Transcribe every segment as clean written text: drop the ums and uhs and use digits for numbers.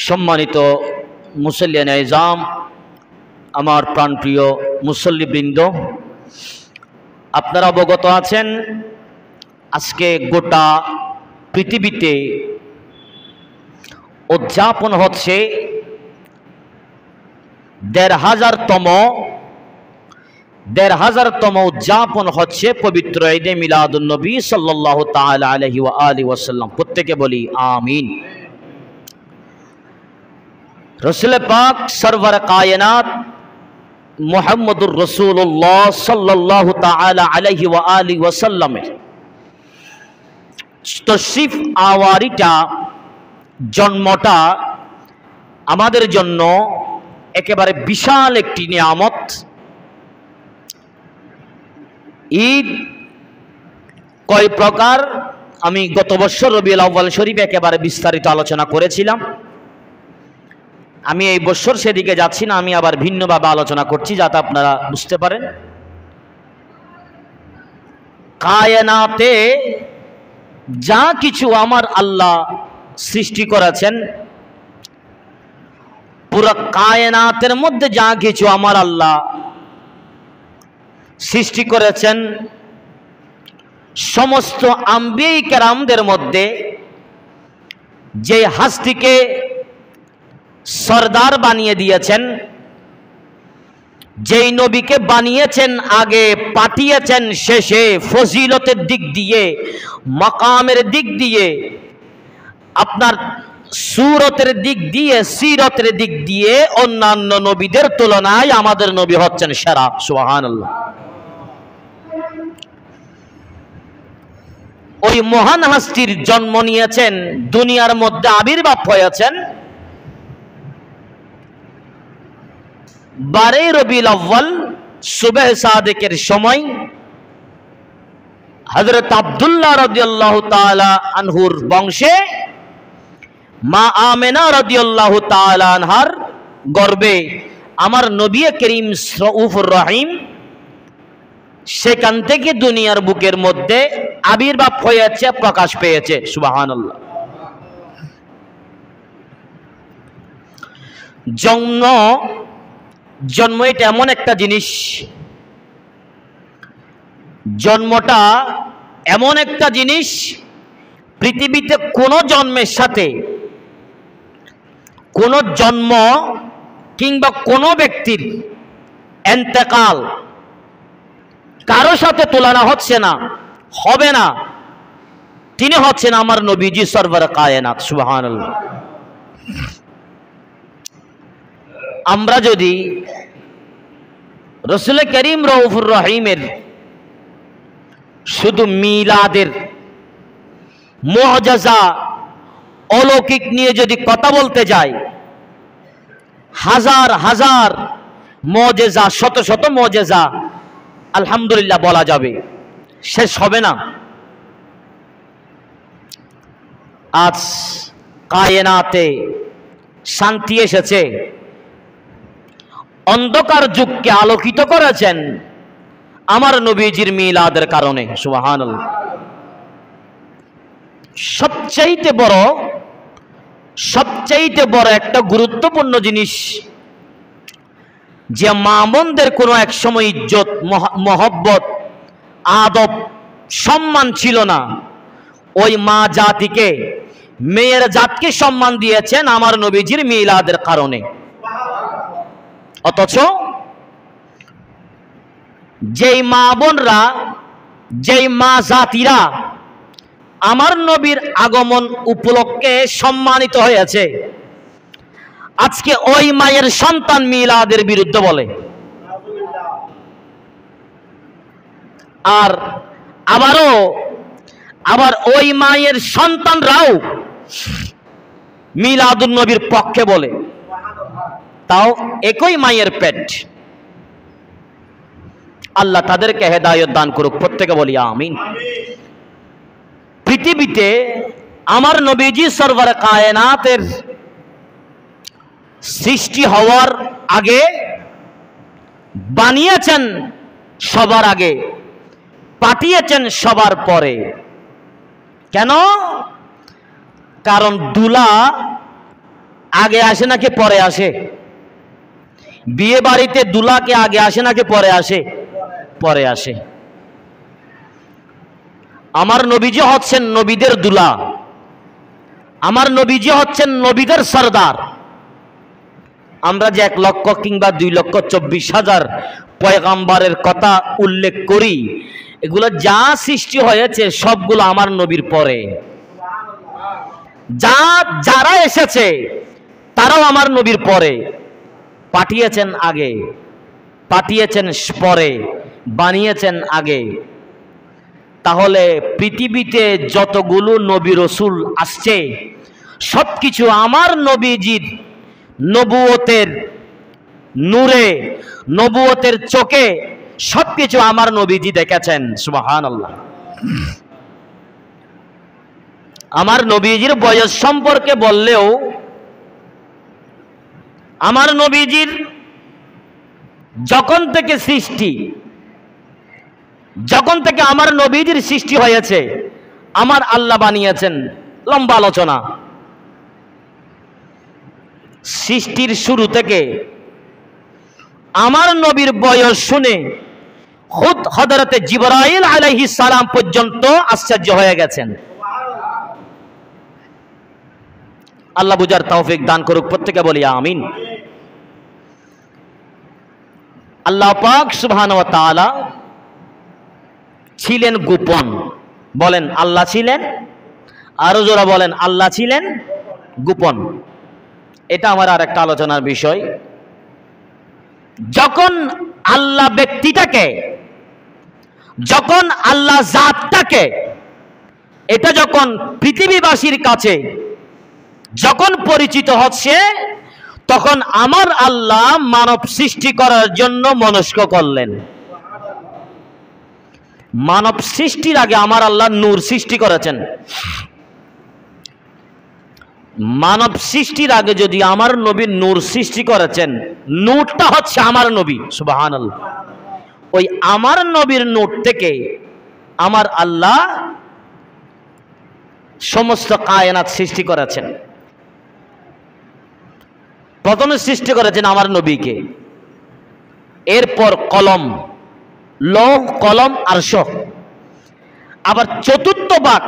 সম্মানিত মুসল্লিয়ান ইজাম, আমার প্রাণপ্রিয় মুসল্লিবৃন্দ, আপনারা অবগত আছেন আজকে গোটা পৃথিবীতে উদযাপন হচ্ছে ১৫০০তম উদযাপন হচ্ছে পবিত্র ঈদে মিলাদুন নবী সাল্লাল্লাহু তাআলা আলাইহি ওয়া আলিহি ওয়াসাল্লাম। প্রত্যেকে বলি আমিন। রসুল পাক সরওয়ার কায়নাত মুহাম্মদুর রাসূলুল্লাহ সাল্লাল্লাহু তাআলা আলাইহি ওয়া আলিহি ওয়াসাল্লামের তশরিফ আওয়ারিটা, জন্মটা আমাদের জন্য একেবারে বিশাল একটি নিয়ামত। ঈদ কয় প্রকার আমি গত বছর রবিউল আউয়াল শরীফ একেবারে বিস্তারিত আলোচনা করেছিলাম। আমি এই বছর সেদিকে যাচ্ছি না, আমি আবার ভিন্নভাবে আলোচনা করছি যাতে আপনারা বুঝতে পারেন। কায়নাতে যা কিছু আমার আল্লাহ সৃষ্টি করেছেন, পুরো কায়নাতের মধ্যে যা কিছু আমার আল্লাহ সৃষ্টি করেছেন, সমস্ত আম্বিয়া কেরামদের মধ্যে যে হাস্তিকে সরদার বানিয়ে দিয়েছেন, যেই নবীকে বানিয়েছেন আগে, পাঠিয়েছেন শেষে, ফজিলতের দিক দিয়ে, মাকামের দিক দিয়ে, আপনার সুরতের দিক দিয়ে, সিরতের দিক দিয়ে অন্যান্য নবীদের তুলনায় আমাদের নবী হচ্ছেন সেরা। সুবহানাল্লাহ। ওই মহান হাস্তির জন্ম নিয়েছেন, দুনিয়ার মধ্যে আবির্ভাব হয়েছেন 12 রবিউল আউয়াল সুবহ সাদেকের সময় হযরত আব্দুল্লাহ রাদিয়াল্লাহু তাআলা আনহুর বংশে মা আমেনা রাদিয়াল্লাহু তাআলা আনহার গর্ভে আমার নবী করিম রাউফুর রহিম সেখান থেকে দুনিয়ার বুকের মধ্যে আবির্ভাব হয়েছে, প্রকাশ পেয়েছে। সুবহানাল্লাহ। জন্ম এটা এমন একটা জিনিস, জন্মটা এমন একটা জিনিস, পৃথিবীতে কোনো জন্মের সাথে কোনো জন্ম কিংবা কোনো ব্যক্তির ইন্তেকাল কারো সাথে তুলনা হচ্ছে না, হবে না। তিনি হচ্ছেন আমার নবীজি সরওয়ার কায়নাত। সুবহানাল্লাহ। আমরা যদি রসুল করিম রাউফুর রহিমের শুধু মিলাদের মুআজিজা অলৌকিক নিয়ে যদি কথা বলতে যাই, হাজার হাজার মুআজিজা, শত শত মুআজিজা আলহামদুলিল্লাহ বলা যাবে, শেষ হবে না। আজ কায়নাতে শান্তি এসেছে, অন্ধকার যুগকে আলোকিত করেছেন আমার নবীজির মিলাদের কারণে। সুবহানাল্লাহ। সবচাইতে বড় একটা গুরুত্বপূর্ণ জিনিস যে মা বোনদের কোনো এক সময় ইজ্জত, মহব্বত, আদব, সম্মান ছিল না, ওই মা জাতিকে, মেয়ের জাতকে সম্মান দিয়েছেন আমার নবীজির মিলাদের কারণে। অথচ যেই মা বোনরা, যেই মা জাতিরা আমার নবীর আগমন উপলক্ষে সম্মানিত হয়েছে, আজকে ওই মায়ের সন্তান মিলাদের বিরুদ্ধে বলে। আবার ওই মায়ের সন্তানরাও মিলাদুন নবীর পক্ষে বলে, তাও একই মায়ের পেট। আল্লাহ তাদেরকে হেদায়েত দান করুক। প্রত্যেকে বলি আমিন। পৃথিবীতে আমার নবীজি সরওয়ার কায়নাতের সৃষ্টি হওয়ার আগে, বানিয়েছেন সবার আগে, পাঠিয়েছেন সবার পরে। কেন? কারণ দুলা আগে আসে নাকি পরে আসে? বিয়ে বাড়িতে দুলাকে আগে আসে নাকি পরে আসে? পরে আসে। আমার নবীজি হচ্ছেন নবীদের দুলা, আমার নবীজি হচ্ছেন নবীদের সরদার। আমরা যে 1 লক্ষ কিংবা 2,24,000 পয়গাম্বারের কথা উল্লেখ করি, এগুলো যা সৃষ্টি হয়েছে সবগুলো আমার নবীর পরে। যারা এসেছে তারাও আমার নবীর পরে। পাঠিয়েছেন আগে, পাঠিয়েছেন পরে, বানিয়েছেন আগে। তাহলে পৃথিবীতে যতগুলো নবী রসুল আসছে সবকিছু আমার নবীজির নবুয়তের নূরে, নবুয়তের চোখে সবকিছু আমার নবীজি দেখেছেন। সুবহানাল্লাহ। আমার নবীজির বয়স সম্পর্কে বললেও আমার নবীজির যখন থেকে সৃষ্টি, যখন থেকে আমার নবীজির সৃষ্টি হয়েছে আমার আল্লাহ বানিয়েছেন। লম্বা আলোচনা। সৃষ্টির শুরু থেকে আমার নবীর বয়স শুনে খুদ হযরতে জিবরাইল আলাইহিস সালাম পর্যন্ত আশ্চর্য হয়ে গেছেন। আল্লাহ বুঝার তৌফিক দান করুক, প্রত্যেকে বলি আমিন। আল্লাহ পাক সুবহানাহু ওয়া তাআলা ছিলেন গোপন। বলেন আল্লাহ ছিলেন, আরো জোরা বলেন আল্লাহ ছিলেন গোপন। এটা আমার আর একটা আলোচনার বিষয়। যখন আল্লাহ ব্যক্তিটাকে, যখন আল্লাহ জাতটাকে, এটা যখন পৃথিবীবাসীর কাছে যখন পরিচিত হচ্ছে, তখন আমার আল্লাহ মানব সৃষ্টি করার জন্য মনস্ক করলেন। মানব সৃষ্টির আগে আমার আল্লাহ নূর সৃষ্টি করেছেন। মানব সৃষ্টির আগে যদি আমার নবী নূর সৃষ্টি করেছেন, নূরটা হচ্ছে আমার নবী। সুবহানাল্লাহ। ওই আমার নবীর নূর থেকে আমার আল্লাহ সমস্ত কায়নাত সৃষ্টি করেছেন। প্রথমে সৃষ্টি করেছেন আমার নবীকে, এরপর কলম, লৌহ, কলম, আরশ। আবার চতুর্থ বাক,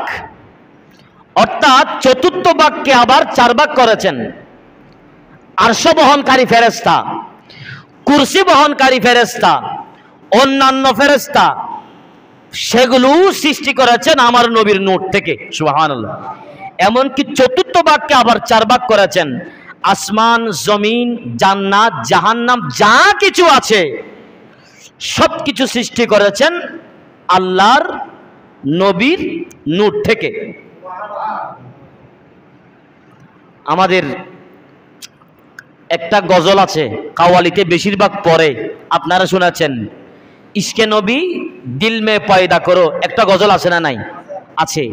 অর্থাৎ চতুর্থ বাককে আবার 4 ভাগ করেছেন। আরশ বহনকারী ফেরেশতা, কুরসি বহনকারী ফেরেশতা, অন্যান্য ফেরেশতা, সেগুলো সৃষ্টি করেছেন আমার নবীর নূর থেকে। সুবহানাল্লাহ। এমনকি চতুর্থ বাককে আবার 4 ভাগ করেছেন। আসমান, জমিন, জান্নাত, জাহান্নাম যা কিছু আছে সবকিছু সৃষ্টি করেছেন আল্লাহর নবীর নূর থেকে। আমাদের একটা গজল আছে, কাওয়ালিতে বেশিরভাগ পড়ে, আপনারা শুনেছেন, ইশকে নবী দিল মে পয়দা করো। একটা গজল আছে না নাই? আছে।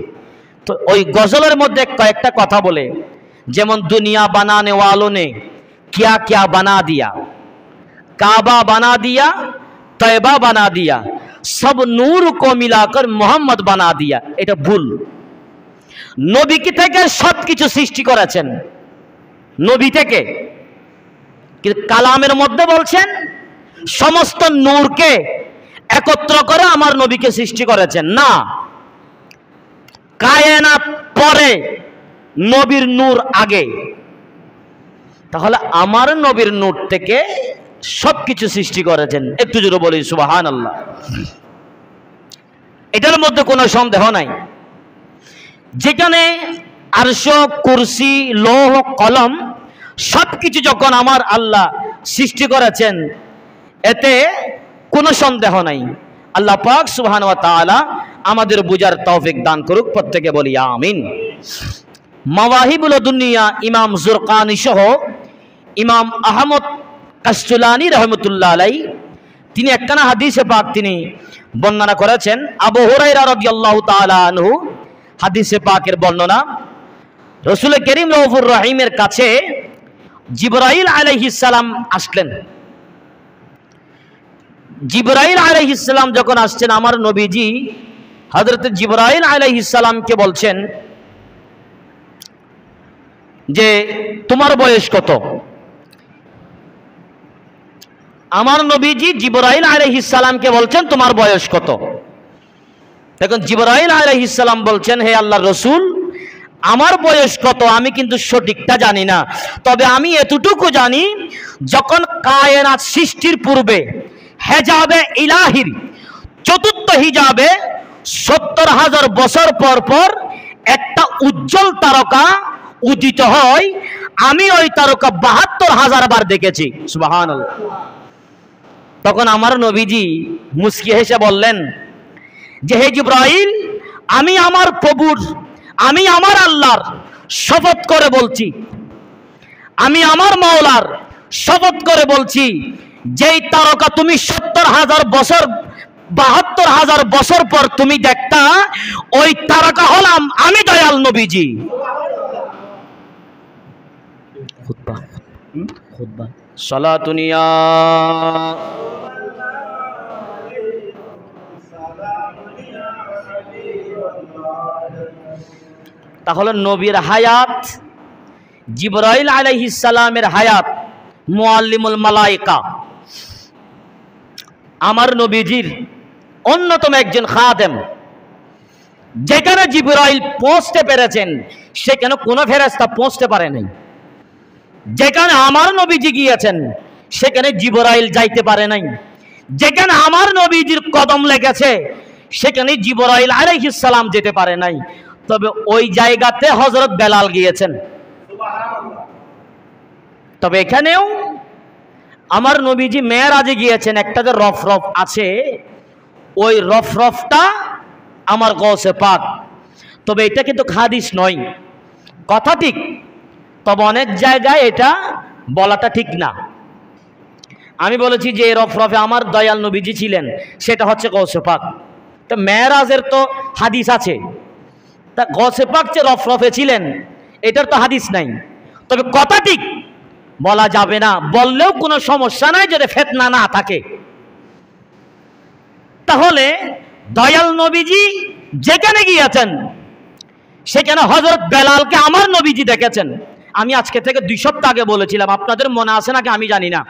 তো ওই গজলের মধ্যে কয়েকটা কথা বলে, যেমন দুনিয়া বানানে ওয়ালোं ने क्या क्या बना दिया, काबा बना दिया, तैबा बना दिया, सब नूर को मिलाकर मोहम्मद बना दिया। এটা ভুল। নবী থেকে সবকিছু সৃষ্টি করেছেন, নবী থেকে। কিন্তু কালামের মধ্যে বলছেন সমস্ত নূরকে একত্র করে আমার নবীকে সৃষ্টি করেছেন। না, কায়নাত পরে, নবীর নূর আগে। তাহলে আমার নবীর নূর থেকে সবকিছু সৃষ্টি করেছেন। একটু জোরে বলি সুবহানাল্লাহ। এটার মধ্যে কোনো সন্দেহ নাই। যেখানে আরশ, কুরসি, লৌহ, কলম সবকিছু যখন আমার আল্লাহ সৃষ্টি করেছেন, এতে কোনো সন্দেহ নাই। আল্লাহ পাক সুবহানাহু ওয়া তাআলা আমাদের বুঝার তৌফিক দান করুক, প্রত্যেকে বলি আমিন। মাওয়াহিবুল দুনিয়া ইমাম জুরকানি সহ ইমাম আহমদ কাসতুলানি রহমতুল্লাহ আলাইহি তিনি একখানা হাদিসে পাক তিনি বর্ণনা করেছেন। আবু হুরায়রা রাদিয়াল্লাহু তাআলা আনহু হাদিসে পাকের বর্ণনা, রাসূল করিম রউফুর রহিমের কাছে জিবরাইল আলাইহিস সালাম আসলেন। জিবরাইল আলাইহিস সালাম যখন আসছেন, আমার নবীজি হযরত জিবরাইল আলাইহিস সালামকে বলছেন, যে তোমার বয়স কত? আমার নবীজি জিবরাইল আলাইহিস সালামকে বলছেন তোমার বয়স কত? দেখুন জিবরাইল আলাইহিস সালাম বলছেন, হে আল্লাহর রাসূল, আমার বয়স কত আমি কিন্তু সঠিকটা জানি না, তবে আমি এতটুকু জানি যখন কায়নাত সৃষ্টির পূর্বে হেজাবে ইলাহির চতুর্থ হিজাবে ৭০,০০০ বছর পর পর একটা উজ্জ্বল তারকা উদিত হয়, আমি ওই তারকা ৭২,০০০ বার দেখেছি। সুবহানাল্লাহ। তখন আমার নবীজি মুস্কি হেসে বললেন যে হে জিবরাইল, আমি আমার প্রভুর, আমি আমার আল্লাহর শপথ করে বলছি, আমি আমার মাওলার শপথ করে বলছি, যেই তারকা তুমি ৭০,০০০ বছর ৭২,০০০ বছর পর তুমি দেখতা, ওই তারকা হলাম আমি দয়াল নবীজি। সালাতুনিয়া তাহলে নবীর হায়াত, জিবরাইল আলাইহিস সালামের হায়াত, মুআল্লিমুল মালায়েকা, আমার নবীজির অন্যতম একজন খাদেম। যেখানে জিবরাইল পৌঁছতে পেরেছেন সেখানে কোনো ফেরেশতা পৌঁছতে পারে নাই। যেখানে আমার নবীজি গিয়েছেন সেখানে জিবরাইল যাইতে পারে নাই। যেখানে আমার নবীজির কদম লেগেছে সেখানে জিবরাইল আলাইহিস সালাম যেতে পারে নাই। তবে ওই জায়গাতে হযরত বেলাল গিয়েছেন। তবে এখানেও আমার নবীজি মেরাজে গিয়েছেন, একটা যে রফরফ আছে, ওই রফরফটা আমার গৌসে পাক। তবে এটা কিন্তু হাদিস নয়, কথা ঠিক, তবে অনেক জায়গায় এটা বলাটা ঠিক না। আমি বলেছি যে রফরফে আমার দয়াল নবীজি ছিলেন, সেটা হচ্ছে গৌসে পাক। তো মেরাজের তো হাদিস আছে, তা গৌসে পাক যে রফরফে ছিলেন এটার তো হাদিস নাই। তবে কথা ঠিক, বলা যাবে না, বললেও কোনো সমস্যা নাই যদি ফিতনা না থাকে। তাহলে দয়াল নবীজি যেখানে গিয়েছেন সেখানে হযরত বেলালকে আমার নবীজি দেখেছেন। আমি আজকে থেকে 2 সপ্তাহ আগে বলেছিলাম, আপনাদের মনে আছে নাকি আমি জানি না,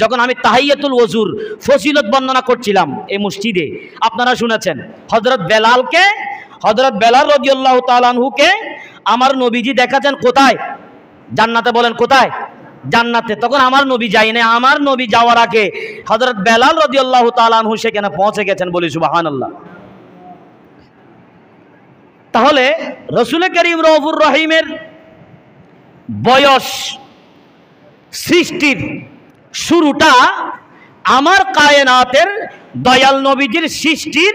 যখন আমি তাহিয়াতুল ওযুর ফজিলত বর্ণনা করছিলাম এই মসজিদে, আপনারা শুনেছেন হযরত বেলাল রাদিয়াল্লাহু তাআলা আনহুকে আমার নবীজি দেখাচ্ছেন কোথায়? জান্নাতে। বলেন কোথায়? জান্নাতে। তখন আমার নবী যাই না, আমার নবী যাওয়ার আগে হযরত বেলাল রাদিয়াল্লাহু তাআলা আনহু সেখানে পৌঁছে গেছেন। বলি সুবহানাল্লাহ। তাহলে রাসূল করিম রউফুর রহিমের বয়স, সৃষ্টির শুরুটা আমার কায়নাতের দয়াল নবীজির সৃষ্টির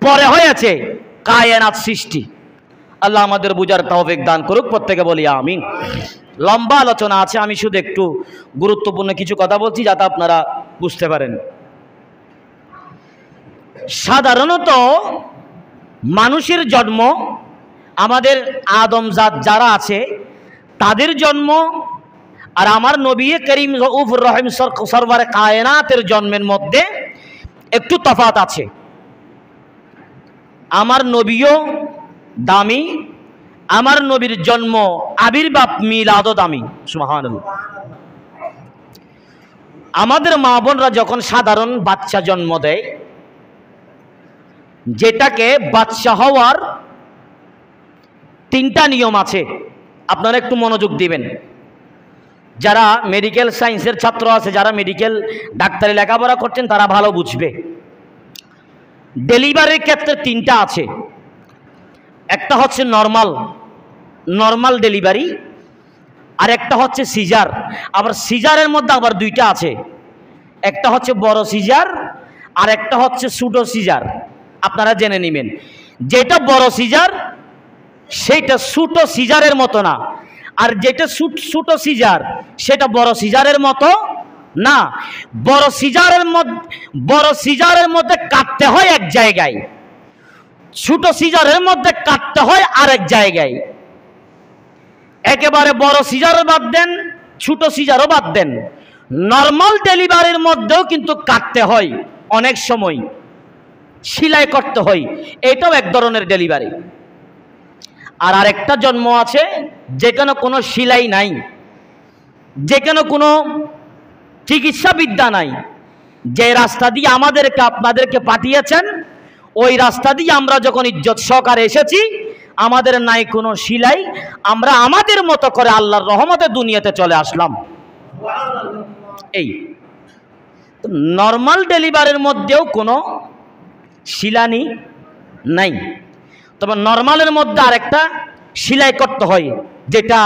পরে হয়েছে কায়নাত সৃষ্টি। আল্লাহ আমাদের বুঝার তৌফিক দান করুক, প্রত্যেকে বলি আমিন। লম্বা আলোচনা আছে, আমি শুধু একটু গুরুত্বপূর্ণ কিছু কথা বলছি যাতে আপনারা বুঝতে পারেন। সাধারণত মানুষের জন্ম, আমাদের আদমজাত যারা আছে তাদের জন্ম আর আমার নবী করিম রউফুর রহিম সরওয়ারে কায়নাতের জন্মের মধ্যে একটু তফাৎ আছে। আমার নবীও দামি, আমার নবীর জন্ম আবির্ভাব মিলাদও দামি। সুবহানাল্লাহ। আমাদের মা বোনরা যখন সাধারণ বাচ্চা জন্ম দেয়, যেটাকে বাচ্চা হওয়ার 3টা নিয়ম আছে, আপনারা একটু মনোযোগ দিবেন। যারা মেডিকেল সায়েন্সের ছাত্র আছে, যারা মেডিকেল ডাক্তারি লেখাপড়া করছেন তারা ভালো বুঝবে। ডেলিভারির ক্ষেত্রে 3টা আছে। একটা হচ্ছে নর্মাল ডেলিভারি, আর একটা হচ্ছে সিজার। আবার সিজারের মধ্যে আবার 2টা আছে, একটা হচ্ছে বড় সিজার আর একটা হচ্ছে ছোট সিজার। আপনারা জেনে নেবেন, যেটা বড় সিজার সেটা ছোট সিজারের মতো না, আর যেটা ছোট সিজার সেটা বড় সিজারের মতো না। বড় সিজারের মধ্যে কাটতে হয় এক জায়গায়, ছোট সিজারের মধ্যে কাটতে হয় আরেক জায়গায়। একেবারে বড় সিজারও বাদ দেন, ছোট সিজারও বাদ দেন, নর্মাল ডেলিভারির মধ্যেও কিন্তু কাটতে হয়, অনেক সময় সেলাই করতে হয়, এটাও এক ধরনের ডেলিভারি। আর আরেকটা জন্ম আছে যেখানে কোনো সিলাই নাই, যেখানে কোনো চিকিৎসা বিদ্যা নাই। যে রাস্তা দিয়ে আমাদেরকে আপনাদেরকে পাঠিয়েছেন, ওই রাস্তা দিয়ে আমরা যখন ইজ্জত সহকারে এসেছি, আমাদের নাই কোনো সিলাই, আমরা আমাদের মতো করে আল্লাহর রহমতে দুনিয়াতে চলে আসলাম। এই নর্মাল ডেলিভারির মধ্যেও কোনো শিলানি নাই, তবে নর্মালের মধ্যে আরেকটা সেলাই করতে হয়, যেটা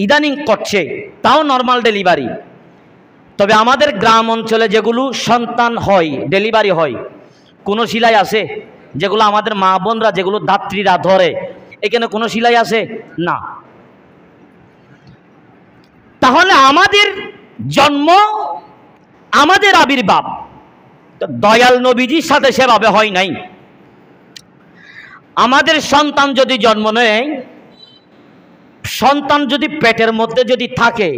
ইদানিং করছে, তাও নর্মাল ডেলিভারি। তবে আমাদের গ্রাম অঞ্চলে যেগুলো সন্তান হয়, ডেলিভারি হয়, কোনো সেলাই আছে? যেগুলো আমাদের মা বোনরা, যেগুলো ধাত্রীরা ধরে, এখানে কোনো সেলাই আছে না। তাহলে আমাদের জন্ম, আমাদের আবির্ভাব দয়াল নবীজির সাথে সেভাবে হয় নাই। আমাদের সন্তান যদি জন্ম নেয়, সন্তান যদি পেটের মধ্যে যদি থাকে,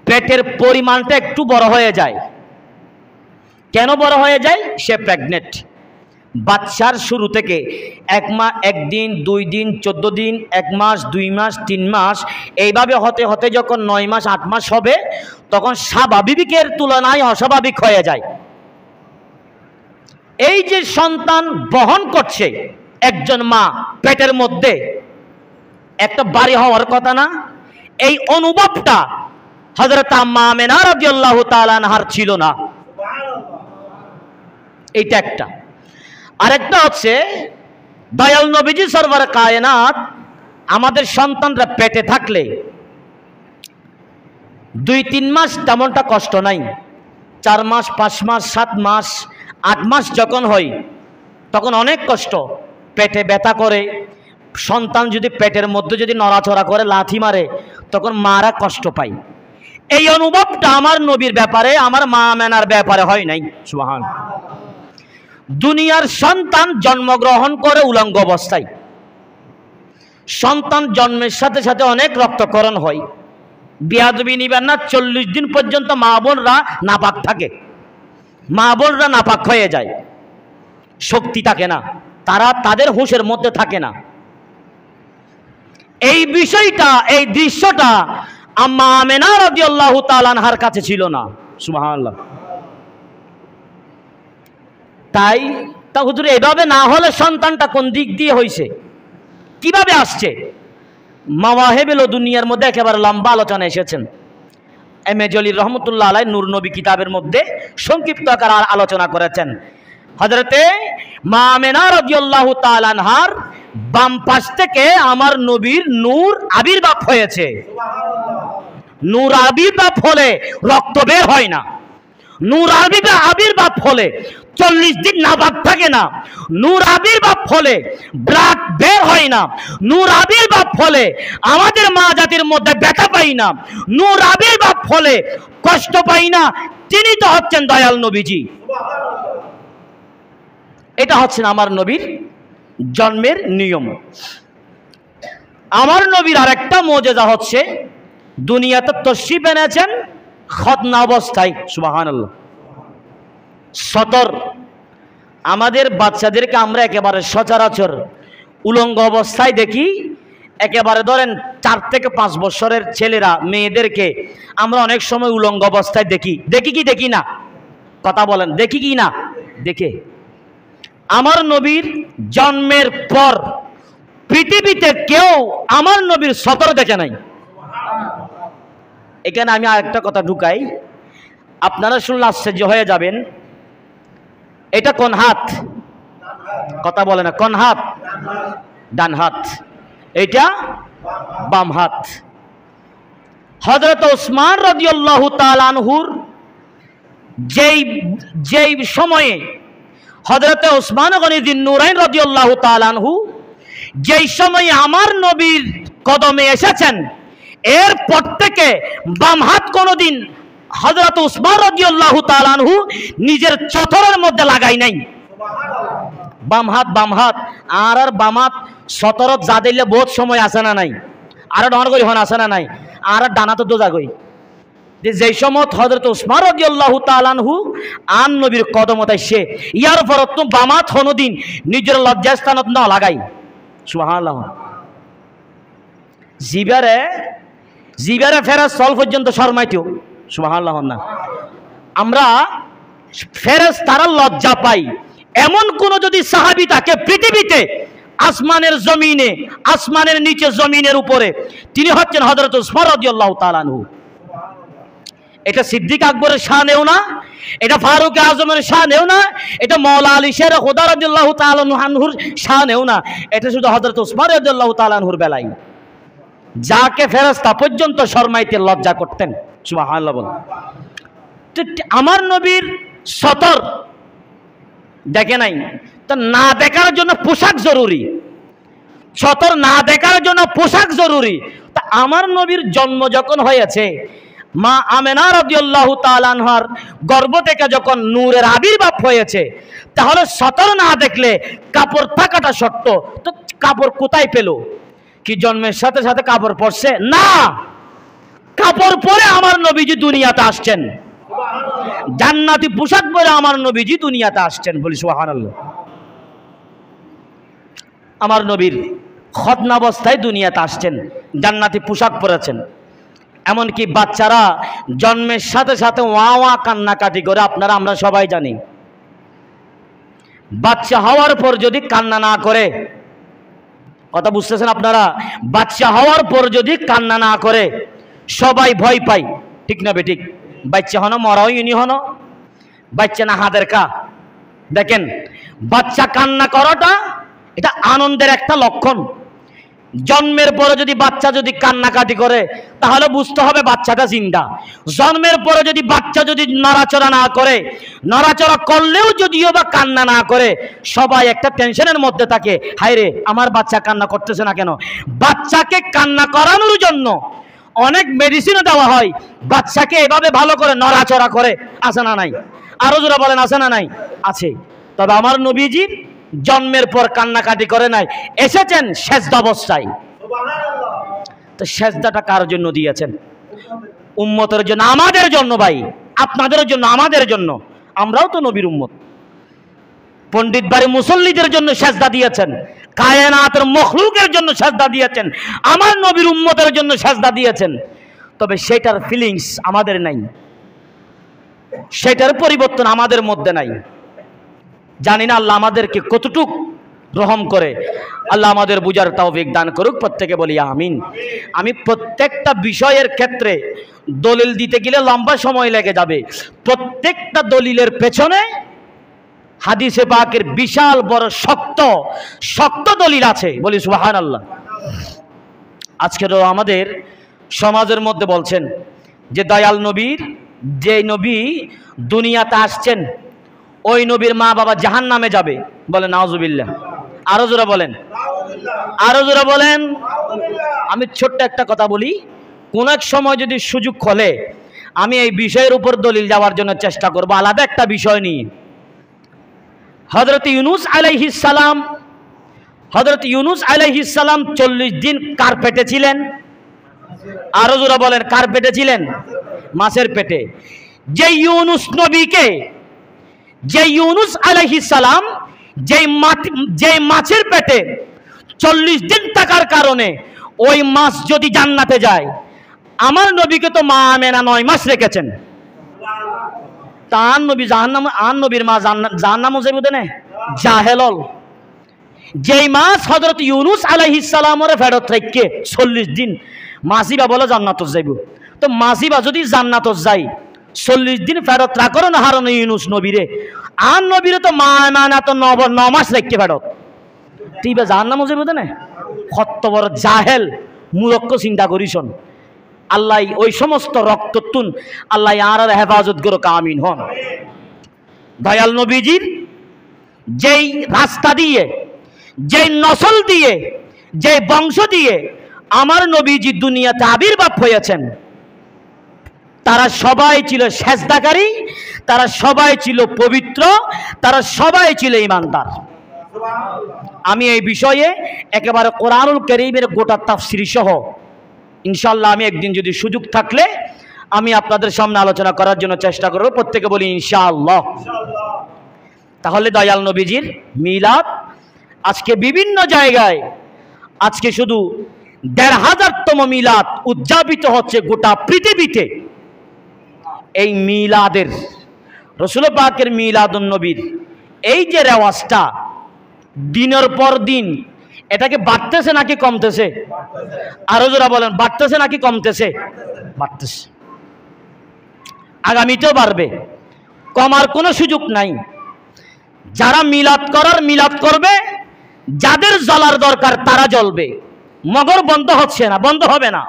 পেটের পরিমাণটা একটু বড় হয়ে যায়। কেন বড় হয়ে যায়? সে প্রেগনেন্ট। বাচ্চার শুরু থেকে 1 দিন 2 দিন 14 দিন, 1 মাস 2 মাস 3 মাস, এইভাবে হতে হতে যখন 9 মাস 8 মাস হবে, তখন স্বাভাবিকের তুলনায় অস্বাভাবিক হয়ে যায়। এই যে সন্তান বহন করছে একজন মা পেটের মধ্যে, একটা বাড়ি হওয়ার কথা না? এই অনুভবটা হযরত আম্মা আমেনা রাদিয়াল্লাহু তাআলা আনহার ছিল না। এইটা একটা। আরেকটা হচ্ছে, দয়াল নবীজি সরওয়ারে কায়নাত আমাদের সন্তানরা পেটে থাকলে 2-3 মাস তেমনটা কষ্ট নাই, 4 মাস 5 মাস 7 মাস 8 মাস যখন হয়, তখন অনেক কষ্ট, পেটে ব্যথা করে। সন্তান যদি পেটের মধ্যে যদি নড়াচড়া করে, লাথি মারে, তখন মারা কষ্ট পায়। এই অনুভবটা আমার নবীর ব্যাপারে, আমার মা আমেনার ব্যাপারে হয় নাই। সুবহানাল্লাহ। দুনিয়ার সন্তান জন্মগ্রহণ করে উলঙ্গ অবস্থায়। সন্তান জন্মের সাথে সাথে অনেক রক্তক্ষরণ হয়। বিয়াদবি নিবেন না, 40 দিন পর্যন্ত মা বোনরা নাপাক থাকে, মা বোনরা নাপাক হয়ে যায়, শক্তি থাকে না, তারা তাদের হুঁশের মধ্যে থাকে না। এই বিষয়টা, এই দৃশ্যটা আম্মা আমেনা রাদিয়াল্লাহু তাআলা আনহার কাছে ছিল না। সুবহানাল্লাহ। তাই তা হুজুর, এভাবে না হলে সন্তানটা কোন দিক দিয়ে হয়েছে, কিভাবে আসছে? মাওয়াহিবুল দুনিয়ার মধ্যে একেবারে লম্বা আলোচনা এসেছেন। এম.এ. জলিল রহমতুল্লাহ আলাইহি নূর নবী কিতাবের মধ্যে সংক্ষিপ্ত আকারে আলোচনা করেছেন। হযরতে মা আমেনা রাদিয়াল্লাহু তাআলা আনহার বাম পাশ থেকে আমার নবীর নূর আবির্ভাব হয়েছে। নূর আবির্ভাব হলে রক্ত বের হয় না, নূর আবির্ভাব হলে 40 দিন নাপাক থাকে না, নূর আবির্ভাব হলে ব্লাড বের হয় না, নূর আবির্ভাব হলে আমাদের মা জাতির মধ্যে ব্যথা পাই না, নূর আবির্ভাব হলে কষ্ট পাই না। তিনি তো হচ্ছেন দয়াল নবীজি। এটা হচ্ছেন আমার নবীর জন্মের নিয়ম। আমার নবীর আরেকটা মুজিজা হচ্ছে, দুনিয়াতে তশরিফ এনেছেন খতনা অবস্থায়। সুবহানাল্লাহ। সতর আমাদের বাচ্চাদেরকে আমরা একেবারে সচরাচর উলঙ্গ অবস্থায় দেখি। একেবারে ধরেন 4 থেকে 5 বছরের ছেলেরা, মেয়েদেরকে আমরা অনেক সময় উলঙ্গ অবস্থায় দেখি। দেখি কি দেখি না? কথা বলেন, দেখি কি না? দেখে। আমার নবীর জন্মের পর পৃথিবীতে কেউ আমার নবীর সতর দেখে নাই। এখানে আমি আরেকটা কথা ঢুকাই, আপনারা শুনলে আশ্চর্য হয়ে যাবেন। এটা কোন হাত? কথা বলে না। কোন হাত? ডান হাত। এটা বাম হাত। হযরত ওসমান রাদিয়াল্লাহু তাআলা আনহুর যেই সময়ে হযরত ওসমান গনি যিন্নুরাইন রাদিয়াল্লাহু তাআলা আনহু যেই সময়ে আমার নবীর কদমে এসেছেন, এরপর থেকে বাম হাত কোনোদিন হযরত ওসমান রাদিয়াল্লাহু তাআলা আনহু নিজের চতরের মধ্যে লাগাই নাই। বাম হাত, বাম হাত। আর বাম হাত সতরত যা দিলে বহুত সময় আসে না নাই, আর ডর করি হন আসে না নাই, আর ডানা তো দোজা গই। যেই সময় হযরত ওসমান রাদিয়াল্লাহু তাআলা আনহু আন নবীর কদমত আইছে, ইয়ার পর তো বাম হাত কোনোদিন নিজের লজ্জাস্থানত না লাগাই। সুবহানাল্লাহ। জিবারে জিবারে ফেরেস চল পর্যন্ত শরমাইতেও সুবহানাল্লাহ না। আমরা ফেরেস তারা লজ্জা পাই এমন কোন যদি সাহাবী থাকে পৃথিবীতে, আসমানের জমিনে, আসমানের নিচে, জমিনের উপরে, তিনি হচ্ছেন হযরত উসমান রাদিয়াল্লাহু তাআলা আনহু। এটা সিদ্দিক আকবরের শানেও না, এটা ফারুক আজমের শানেও না, এটা মাওলা আলী শের খুদা রাদিয়াল্লাহু তাআলা আনহুর শানেও না, এটা শুধু হযরত উসমান রাদিয়াল্লাহু তাআলা আনহুর বেলায়, যাকে ফেরেশতা পর্যন্ত শরমাইতে লজ্জা করতেন। সুবহানাল্লাহ বল। আমার নবীর সতর দেখে নাই, তা না দেখার জন্য পোশাক জরুরি, সতর না দেখার জন্য পোশাক জরুরি। তা আমার নবীর জন্ম যখন হয়েছে, মা আমেনা রাদিয়াল্লাহু তাআলা আনহার গর্ভ থেকে যখন নূরের আবির্ভাব হয়েছে, তাহলে সতর না দেখলে কাপড় থাকাটা শর্ত। তো কাপড় কোথায় পেল? কি জন্মের সাথে সাথে কাপড় পরছে? না, কাপড় পরে আমার নবীজি দুনিয়াতে আসছেন, জান্নাতি পোশাক পরে আমার নবীজি দুনিয়াতে আসছেন। বলি সুবহানাল্লাহ। আমার নবীর খতনাবস্থায় দুনিয়াতে আসছেন, জান্নাতি পোশাক পরেছেন। এমনকি বাচ্চারা জন্মের সাথে সাথে ওয়া ওয়া কান্নাকাটি করে, আপনারা আমরা সবাই জানি। বাচ্চা হওয়ার পর যদি কান্না না করে, কথা বুঝতেছেন আপনারা? বাচ্চা হওয়ার পর যদি কান্না না করে সবাই ভয় পায়, ঠিক না বেঠিক? বাচ্চা হনো মরাও ইনি হনো, বাচ্চা না হাদের কা। দেখেন, বাচ্চা কান্না করাটা এটা আনন্দের একটা লক্ষণ। জন্মের পরে যদি বাচ্চা যদি কান্নাকাটি করে, তাহলে বুঝতে হবে বাচ্চাটা জিন্দা। জন্মের পরে যদি বাচ্চা যদি নড়াচড়া না করে, নড়াচড়া করলেও যদিও বা কান্না না করে, সবাই একটা টেনশনের মধ্যে থাকে, হায় রে আমার বাচ্চা কান্না করতেছে না কেন। বাচ্চাকে কান্না করানোর জন্য অনেক মেডিসিনও দেওয়া হয়, বাচ্চাকে এভাবে ভালো করে নড়াচড়া করে, আছে না নাই? আরো জোরে বলেন, আছে না নাই? আছে। তবে আমার নবীজি জন্মের পর কান্নাকাটি করে নাই, এসেছেন সেজদা অবস্থায়। তো সেজদাটা কার জন্য দিয়েছেন? উম্মতের জন্য, আমাদের জন্য ভাই, আপনাদের জন্য, আমাদের জন্য। আমরাও তো নবীর উম্মত। পণ্ডিত বাড়ি মুসল্লিদের জন্য সেজদা দিয়েছেন, কায়নাতের মখলুকের জন্য সেজদা দিয়েছেন, আমার নবীর উম্মতের জন্য সেজদা দিয়েছেন। তবে সেটার ফিলিংস আমাদের নাই, সেটার পরিবর্তন আমাদের মধ্যে নাই। জানি না আল্লাহ আমাদেরকে কতটুক রহম করে। আল্লাহ আমাদের বুঝার তৌফিক দান করুক, প্রত্যেকে বলি আমিন। আমি প্রত্যেকটা বিষয়ের ক্ষেত্রে দলিল দিতে গেলে লম্বা সময় লেগে যাবে। প্রত্যেকটা দলিলের পেছনে হাদিসে পাকের বিশাল বড় শক্ত শক্ত দলিল আছে। বলি সুবহানাল্লাহ। আজকেরও আমাদের সমাজের মধ্যে বলছেন যে দয়াল নবীর, যে নবী দুনিয়াতে আসছেন, ওই নবীর মা বাবা জাহান্নামে যাবে। বলেন নাউজুবিল্লাহ। আরো জোরে বলেন, আরো জোরে বলেন। আমি ছোট্ট একটা কথা বলি, কোন এক সময় যদি সুযোগ হলে আমি এই বিষয়ের উপর দলিল দেওয়ার জন্য চেষ্টা করব, আলাদা একটা বিষয় নিয়ে। হযরত ইউনূস আলাইহিস সালাম, হযরত ইউনূস আলাইহিস সালাম 40 দিন কার পেটে ছিলেন? আরো জোরে বলেন, কার পেটে ছিলেন? মাছের পেটে। যে ইউনূস নবীকে, যে ইউনূস আলাইহিস সালাম যে মাছের পেটে 40 দিন থাকার কারণে ওই মাছ যদি জান্নাতে যায়, আমার নবীকে তো মা আমেনা 9 মাস রেখেছেন। তার নবী জাহান্নাম, আর নবীর মা জাহান্নামে যাইব দেনে জাহেলল। যেই মাছ হযরত ইউনূস আলাইহিস সালামের ফেরত রেখে 40 দিন মাসিবা বলে জান্নাত যাইব, তো মাসিবা যদি জান্নাত যায় 40 দিন ফেরত রাখো না হারানো ইউনূস নবীরে, আর নবীরে তো মা আমেনা তো 9 মাস রেখে ফেরত, তুই জাহান্নামে যাইব দেনে। কত বড় জাহেল মূর্খ, চিন্তা করিসন। আল্লাহ ওই সমস্ত রক্ততুন আল্লাহ আর হেফাজত করো, আমিন হন। দয়াল নবীজির যেই রাস্তা দিয়ে, যেই নসল দিয়ে, যেই বংশ দিয়ে আমার নবীজি দুনিয়াতে আবির্ভাব হয়েছেন, তারা সবাই ছিল সেজদাকারী, তারা সবাই ছিল পবিত্র, তারা সবাই ছিল ঈমানদার। আমি এই বিষয়ে একেবারে কোরআনুল কারীমের গোটা তাফসীর সহ ইনশাআল্লাহ আমি একদিন যদি সুযোগ থাকলে আমি আপনাদের সামনে আলোচনা করার জন্য চেষ্টা করব। প্রত্যেকে বলি ইনশাআল্লাহ। তাহলে দয়াল নবীজির মিলাদ আজকে বিভিন্ন জায়গায় আজকে শুধু ১৫০০তম মিলাদ উদযাপিত হচ্ছে গোটা পৃথিবীতে। এই মিলাদের, রসুল পাকের মিলাদুন নবীর এই যে রেওয়াজটা দিনের পর দিন, এটাকে বাড়তেছে নাকি কমতেছে? আরো যারা বলেন, বাড়তেছে নাকি কমতেছে? বাড়তেছে, আগামীতেও বাড়বে, কমার কোনো সুযোগ নাই। যারা মিলাদ করার মিলাদ করবে, যাদের জ্বলার দরকার তারা জ্বলবে, মগর বন্ধ হচ্ছে না, বন্ধ হবে না।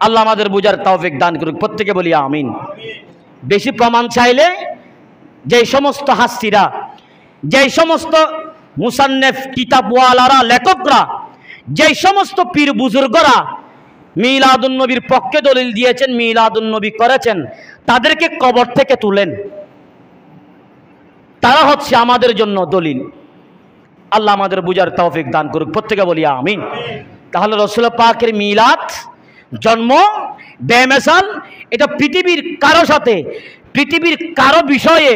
আল্লাহ আমাদের বুঝার তৌফিক দান করুক, প্রত্যেকে বলি আমিন। বেশি প্রমাণ চাইলে যেই সমস্ত হাস্তিরা, যেই সমস্ত মুসান্নেফ কিতাবওয়ালারা, লেখকরা, যেই সমস্ত পীর বুজুর্গরা মিলাদুন নবীর পক্ষে দলিল দিয়েছেন, মিলাদুন নবী করেছেন, তাদেরকে কবর থেকে তুলেন, তারা হচ্ছে আমাদের জন্য দলিল। আল্লাহ আমাদের বুঝার তৌফিক দান করুক, প্রত্যেকে বলি আমিন। তাহলে রসুল পাকের মিলাদ জন্ম বেমেসাল, এটা পৃথিবীর কারো সাথে, পৃথিবীর কারো বিষয়ে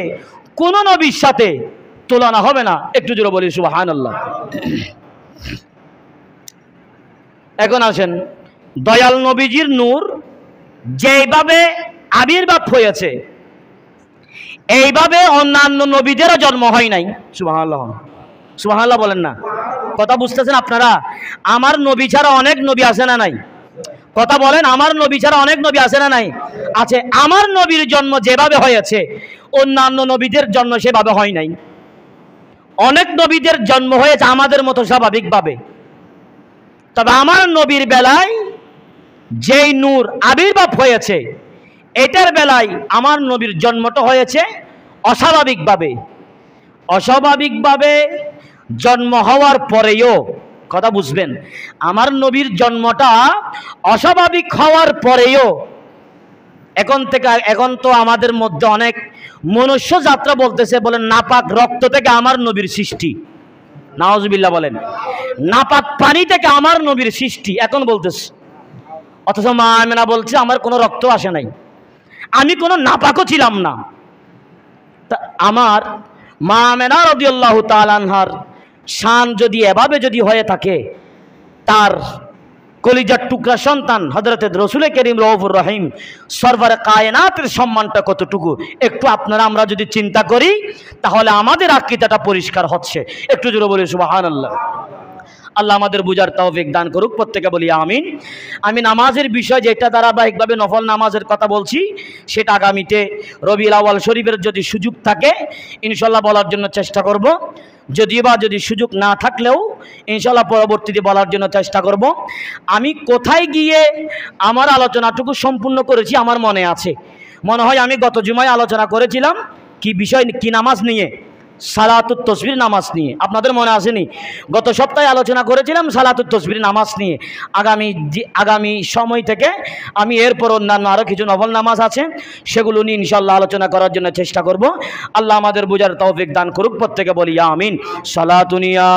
কোন নবীর সাথে তুলনা হবে না। একটু জোরে বলি সুবহানাল্লাহ। এখন আসেন, দয়াল নবীজির নূর যেভাবে আবির্ভাব হয়েছে, এইভাবে অন্যান্য নবীদেরও জন্ম হয় নাই। সুবহানাল্লাহ, সুবহানাল্লাহ বলেন না, কথা বুঝতেছেন আপনারা? আমার নবী ছাড়া অনেক নবী আছে না নাই? কথা বলেন, আমার নবী ছাড়া অনেক নবী আছে না নাই? আছে। আমার নবীর জন্ম যেভাবে হয়েছে, অন্যান্য নবীদের জন্ম সেভাবে হয় নাই। অনেক নবীদের জন্ম হয়েছে আমাদের মতো স্বাভাবিকভাবে, তবে আমার নবীর বেলায় যেই নূর আবির্ভাব হয়েছে, এটার বেলায় আমার নবীর জন্মটা হয়েছে অস্বাভাবিকভাবে। অস্বাভাবিকভাবে জন্ম হওয়ার পরেও, কথা বুঝবেন, আমার নবীর জন্মটা অস্বাভাবিক হওয়ার পরেও এখন তো আমাদের মধ্যে অনেক মনুষ্য যাত্রা বলতেছে, বলেন নাপাক রক্ত থেকে আমার নবীর সৃষ্টি, নাউজুবিল্লাহ বলেন, নাপাক পানি থেকে আমার নবীর সৃষ্টি এখন বলতেছে। অথচ মা আমেনা বলছে আমার কোনো রক্ত আসে নাই, আমি কোনো নাপাকও ছিলাম না। তা আমার মা আমেনা রাদিয়াল্লাহু তাআলা আনহার শান যদি এভাবে যদি হয়ে থাকে, তার কলিজার টুকরা সন্তান হযরতে রাসূল করিম রউফুর রহিম সরওয়ারে কায়নাতের সম্মানটা কতটুকু, একটু আপনারা আমরা যদি চিন্তা করি, তাহলে আমাদের আকীদাটা পরিষ্কার হচ্ছে। একটু জোরে বলি সুবহানাল্লাহ। আল্লাহ আমাদের বুঝার তৌফিক দান করুক, প্রত্যেকে বলি আমিন। আমি নামাজের বিষয় যেটা ধারাবাহিকভাবে নফল নামাজের কথা বলছি, সেটা আগামীতে রবিউল আউয়াল শরীফের যদি সুযোগ থাকে ইনশাল্লাহ বলার জন্য চেষ্টা করব। যদিও বা যদি সুযোগ না থাকলেও ইনশাল্লাহ পরবর্তীতে বলার জন্য চেষ্টা করব। আমি কোথায় গিয়ে আমার আলোচনাটুকু সম্পূর্ণ করেছি আমার মনে আছে। মনে হয় আমি গত জুমায় আলোচনা করেছিলাম কি বিষয়, কি নামাজ নিয়ে, সালাতুত তাসবিহ নামাজ নিয়ে। আপনাদের মনে আসেনি? গত সপ্তাহে আলোচনা করেছিলাম সালাতুত তাসবিহ নামাজ নিয়ে। আগামী সময় থেকে আমি এরপর অন্যান্য আরও কিছু নফল নামাজ আছে, সেগুলো নিয়ে ইনশাল্লাহ আলোচনা করার জন্য চেষ্টা করব। আল্লাহ আমাদের বুঝার তৌফিক দান করুক, প্রত্যেকে বলি আমিন। সালাতুনিয়া